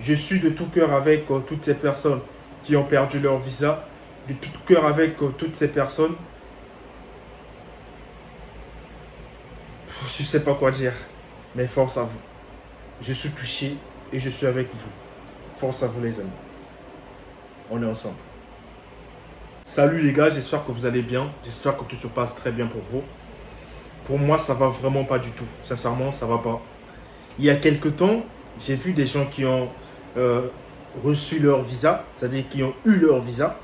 Je suis de tout cœur avec toutes ces personnes qui ont perdu leur visa, de tout cœur avec toutes ces personnes. Je ne sais pas quoi dire, mais force à vous. Je suis touché et je suis avec vous. Force à vous les amis. On est ensemble. Salut les gars, j'espère que vous allez bien. J'espère que tout se passe très bien pour vous. Pour moi, ça va vraiment pas du tout. Sincèrement, ça va pas. Il y a quelques temps, j'ai vu des gens qui ont reçu leur visa, c'est-à-dire qui ont eu leur visa.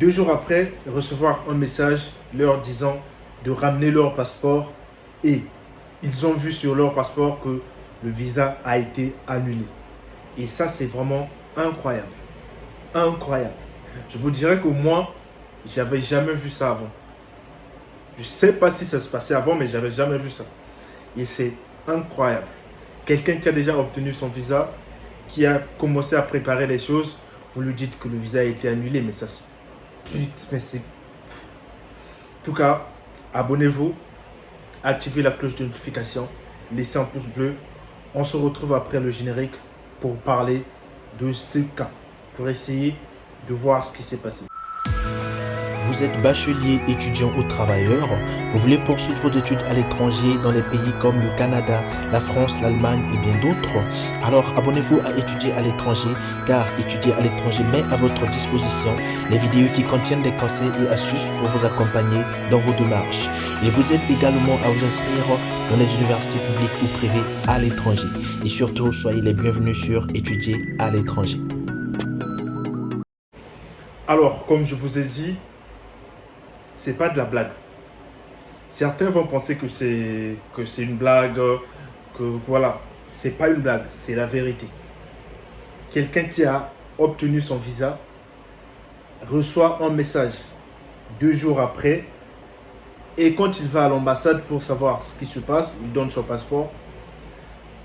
2 jours après, recevoir un message leur disant de ramener leur passeport et ils ont vu sur leur passeport que le visa a été annulé. Et ça, c'est vraiment incroyable. Incroyable. Je vous dirais que moi, j'avais jamais vu ça avant. Je ne sais pas si ça se passait avant, mais j'avais jamais vu ça. Et c'est incroyable. Quelqu'un qui a déjà obtenu son visa, qui a commencé à préparer les choses, vous lui dites que le visa a été annulé, mais ça se... Mais c'est... En tout cas, abonnez-vous, activez la cloche de notification, laissez un pouce bleu. On se retrouve après le générique pour parler de ce cas, pour essayer de voir ce qui s'est passé. Vous êtes bachelier, étudiant ou travailleur, vous voulez poursuivre vos études à l'étranger dans les pays comme le Canada, la France, l'Allemagne et bien d'autres? Alors abonnez-vous à Étudier à l'étranger, car Étudier à l'étranger met à votre disposition les vidéos qui contiennent des conseils et astuces pour vous accompagner dans vos démarches. Il vous aide également à vous inscrire dans les universités publiques ou privées à l'étranger. Et surtout, soyez les bienvenus sur Étudier à l'étranger. Alors, comme je vous ai dit, c'est pas de la blague. Certains vont penser que c'est une blague, que voilà, c'est pas une blague, c'est la vérité. Quelqu'un qui a obtenu son visa reçoit un message 2 jours après et quand il va à l'ambassade pour savoir ce qui se passe, il donne son passeport.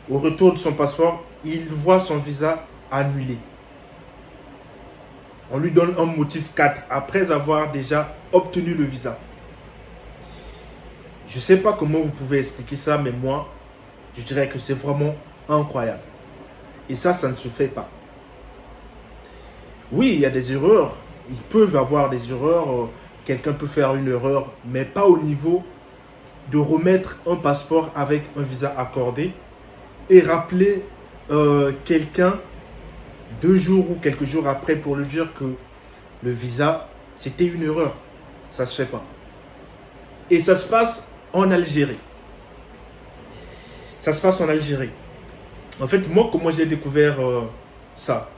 Au retour de son passeport, il voit son visa annulé. On lui donne un motif 4 après avoir déjà obtenu le visa. Je ne sais pas comment vous pouvez expliquer ça, mais moi, je dirais que c'est vraiment incroyable. Et ça ne se fait pas. Oui, il y a des erreurs. Ils peuvent avoir des erreurs. Quelqu'un peut faire une erreur, mais pas au niveau de remettre un passeport avec un visa accordé et rappeler quelqu'un 2 jours ou quelques jours après pour lui dire que le visa, c'était une erreur. Ça ne se fait pas. Et ça se passe en Algérie. Ça se passe en Algérie. En fait, moi, comment j'ai découvert ça?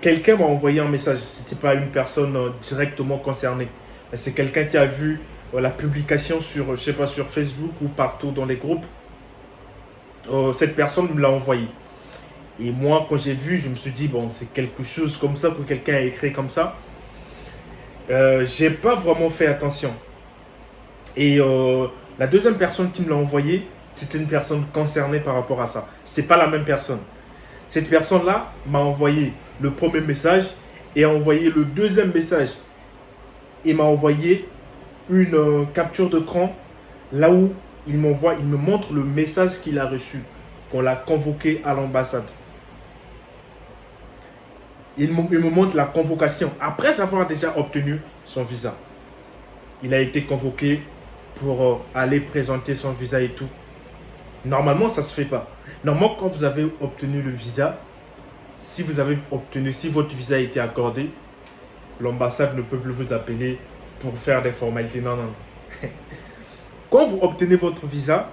Quelqu'un m'a envoyé un message. Ce n'était pas une personne directement concernée. C'est quelqu'un qui a vu la publication sur, je sais pas, sur Facebook ou partout dans les groupes. Cette personne me l'a envoyé. Et moi, quand j'ai vu, je me suis dit, bon, c'est quelque chose comme ça que quelqu'un a écrit comme ça. J'ai pas vraiment fait attention. Et la deuxième personne qui me l'a envoyé, c'était une personne concernée par rapport à ça. C'était pas la même personne. Cette personne-là m'a envoyé le premier message et a envoyé le deuxième message. Il m'a envoyé une capture d'écran là où il me montre le message qu'il a reçu, qu'on l'a convoqué à l'ambassade. Il me montre la convocation après avoir déjà obtenu son visa. Il a été convoqué pour aller présenter son visa et tout. Normalement, ça ne se fait pas. Normalement, quand vous avez obtenu le visa, si votre visa a été accordé, l'ambassade ne peut plus vous appeler pour faire des formalités. Non, non. Quand vous obtenez votre visa,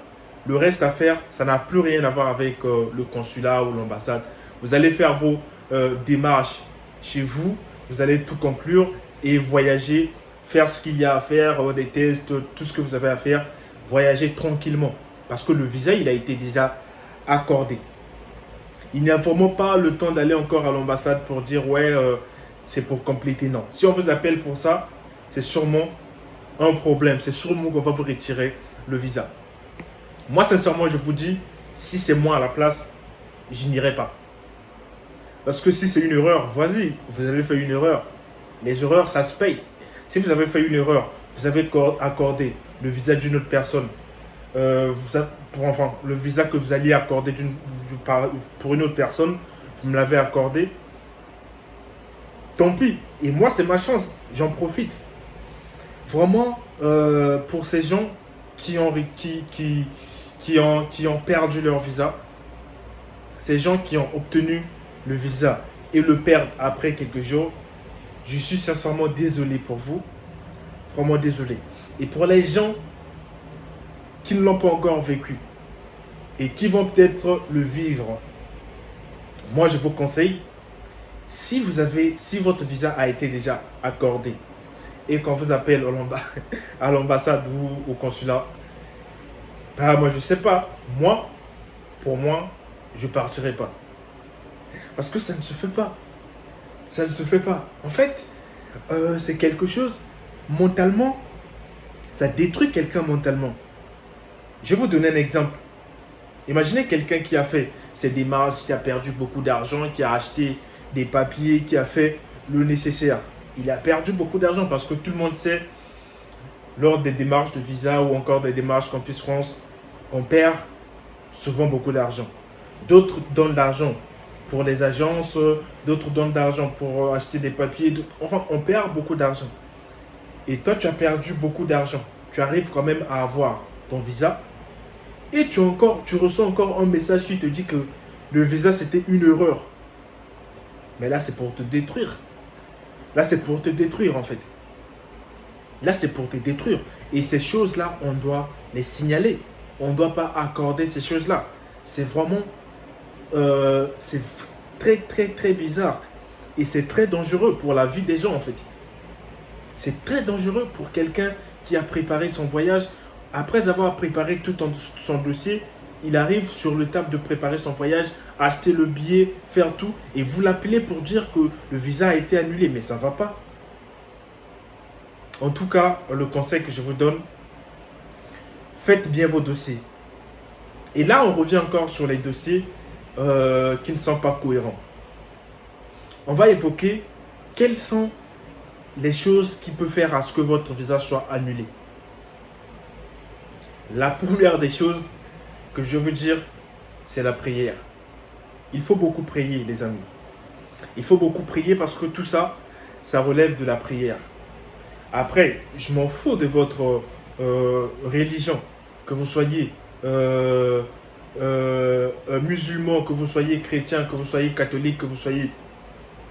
le reste à faire, ça n'a plus rien à voir avec le consulat ou l'ambassade. Vous allez faire vos démarches chez vous, vous allez tout conclure et voyager, faire ce qu'il y a à faire, des tests, tout ce que vous avez à faire, voyager tranquillement. Parce que le visa, il a été déjà accordé. Il n'y a vraiment pas le temps d'aller encore à l'ambassade pour dire ouais, c'est pour compléter. Non. Si on vous appelle pour ça, c'est sûrement un problème. C'est sûrement qu'on va vous retirer le visa. Moi, sincèrement, je vous dis, si c'est moi à la place, je n'irai pas. Parce que si c'est une erreur, vas-y, vous avez fait une erreur. Les erreurs, ça se paye. Si vous avez fait une erreur, vous avez accordé le visa d'une autre personne, le visa que vous alliez accorder pour une autre personne, vous me l'avez accordé, tant pis. Et moi, c'est ma chance, j'en profite. Vraiment, pour ces gens qui ont perdu leur visa, ces gens qui ont obtenu le visa et le perdent après quelques jours, je suis sincèrement désolé pour vous. Vraiment désolé. Et pour les gens qui ne l'ont pas encore vécu et qui vont peut-être le vivre, moi je vous conseille, si votre visa a été déjà accordé et qu'on vous appelle à l'ambassade ou au consulat, moi je sais pas, pour moi, je partirai pas. Parce que ça ne se fait pas. Ça ne se fait pas. En fait, c'est quelque chose, mentalement, ça détruit quelqu'un mentalement. Je vais vous donner un exemple. Imaginez quelqu'un qui a fait ses démarches, qui a perdu beaucoup d'argent, qui a acheté des papiers, qui a fait le nécessaire. Il a perdu beaucoup d'argent parce que tout le monde sait, lors des démarches de visa ou encore des démarches Campus France, on perd souvent beaucoup d'argent. D'autres donnent de l'argent pour les agences, d'autres donnent de l'argent pour acheter des papiers. Enfin, on perd beaucoup d'argent. Et toi, tu as perdu beaucoup d'argent. Tu arrives quand même à avoir ton visa. Et tu reçois encore un message qui te dit que le visa, c'était une erreur. Mais là, c'est pour te détruire. Là, c'est pour te détruire, en fait. Là, c'est pour te détruire. Et ces choses-là, on doit les signaler. On ne doit pas accorder ces choses-là. C'est vraiment... c'est très, très, très bizarre. Et c'est très dangereux pour la vie des gens, en fait. C'est très dangereux pour quelqu'un qui a préparé son voyage. Après avoir préparé tout son dossier, il arrive sur le table de préparer son voyage, acheter le billet, faire tout, et vous l'appelez pour dire que le visa a été annulé. Mais ça ne va pas. En tout cas, le conseil que je vous donne, faites bien vos dossiers. Et là, on revient encore sur les dossiers qui ne sont pas cohérents. On va évoquer quelles sont les choses qui peuvent faire à ce que votre visa soit annulé. La première des choses que je veux dire, c'est la prière. Il faut beaucoup prier, les amis. Il faut beaucoup prier parce que tout ça, ça relève de la prière. Après, je m'en fous de votre religion, que vous soyez musulman, que vous soyez chrétien, que vous soyez catholique, que vous soyez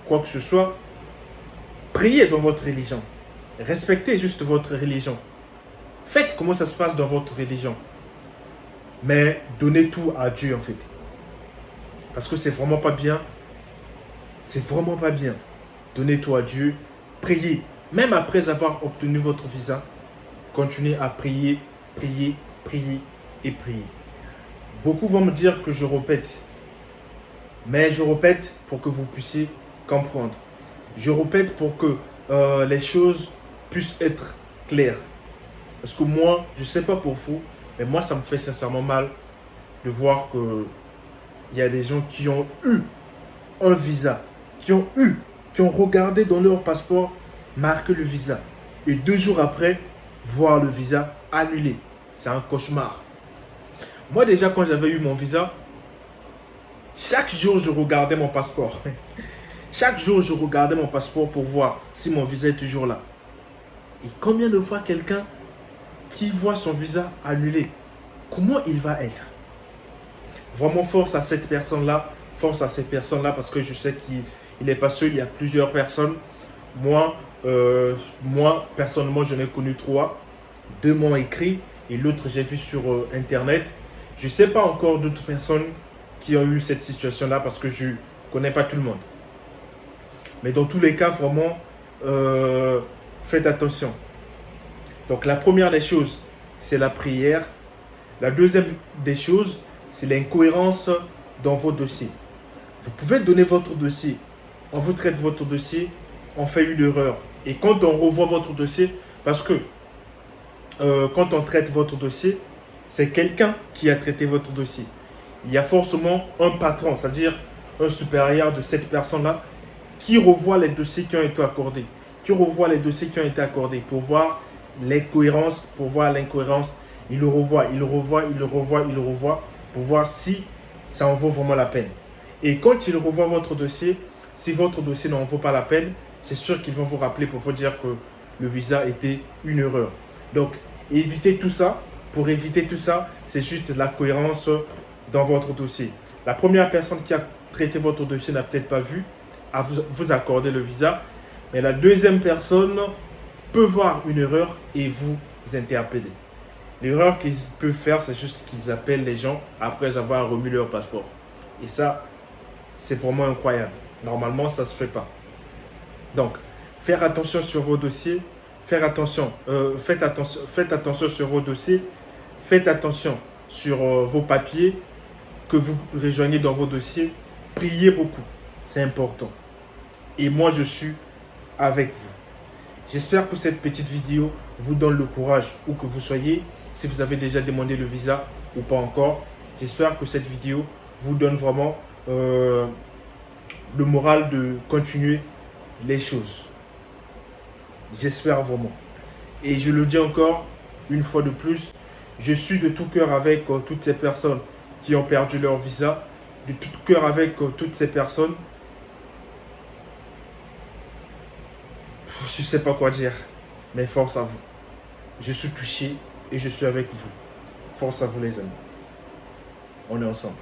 quoi que ce soit. Priez dans votre religion. Respectez juste votre religion. Faites comment ça se passe dans votre religion. Mais donnez tout à Dieu, en fait. Parce que c'est vraiment pas bien. C'est vraiment pas bien. Donnez tout à Dieu. Priez. Même après avoir obtenu votre visa, continuez à prier, prier, prier et prier. Beaucoup vont me dire que je répète. Mais je répète pour que vous puissiez comprendre. Je répète pour que les choses puissent être claires. Parce que moi, je ne sais pas pour vous, mais moi, ça me fait sincèrement mal de voir qu'il y a des gens qui ont eu un visa, qui ont regardé dans leur passeport, marqué le visa. Et 2 jours après, voir le visa annulé. C'est un cauchemar. Moi, déjà, quand j'avais eu mon visa, chaque jour, je regardais mon passeport. Chaque jour, je regardais mon passeport pour voir si mon visa est toujours là. Et combien de fois quelqu'un qui voit son visa annulé, comment il va être? Vraiment, force à cette personne-là, force à ces personnes-là, parce que je sais qu'il n'est pas seul, il y a plusieurs personnes. Moi, personnellement, j'en ai connu 3. 2 m'ont écrit et l'autre, j'ai vu sur Internet. Je ne sais pas encore d'autres personnes qui ont eu cette situation-là parce que je ne connais pas tout le monde. Mais dans tous les cas, vraiment, faites attention. Donc, la première des choses, c'est la prière. La deuxième des choses, c'est l'incohérence dans vos dossiers. Vous pouvez donner votre dossier. On vous traite votre dossier, on fait une erreur. Et quand on revoit votre dossier, parce que quand on traite votre dossier, c'est quelqu'un qui a traité votre dossier. Il y a forcément un patron, c'est-à-dire un supérieur de cette personne-là, qui revoit les dossiers qui ont été accordés, pour voir les cohérences, pour voir l'incohérence il le revoit, il le revoit, il le revoit, il le revoit pour voir si ça en vaut vraiment la peine. Et quand il revoit votre dossier, si votre dossier n'en vaut pas la peine, c'est sûr qu'ils vont vous rappeler pour vous dire que le visa était une erreur. Donc, évitez tout ça. Pour éviter tout ça, c'est juste la cohérence dans votre dossier. La première personne qui a traité votre dossier n'a peut-être pas vu à vous accorder le visa, mais la deuxième personne peut voir une erreur et vous interpeller. L'erreur qu'ils peuvent faire, c'est juste qu'ils appellent les gens après avoir remis leur passeport. Et ça, c'est vraiment incroyable. Normalement, ça ne se fait pas. Donc, faire attention sur vos dossiers, faites attention sur vos dossiers, faites attention sur vos papiers que vous rejoignez dans vos dossiers. Priez beaucoup, c'est important. Et moi, je suis avec vous. J'espère que cette petite vidéo vous donne le courage où que vous soyez, si vous avez déjà demandé le visa ou pas encore. J'espère que cette vidéo vous donne vraiment le moral de continuer les choses. J'espère vraiment. Et je le dis encore une fois de plus, je suis de tout cœur avec toutes ces personnes qui ont perdu leur visa, de tout cœur avec toutes ces personnes. Je ne sais pas quoi dire, mais force à vous. Je suis touché et je suis avec vous. Force à vous les amis. On est ensemble.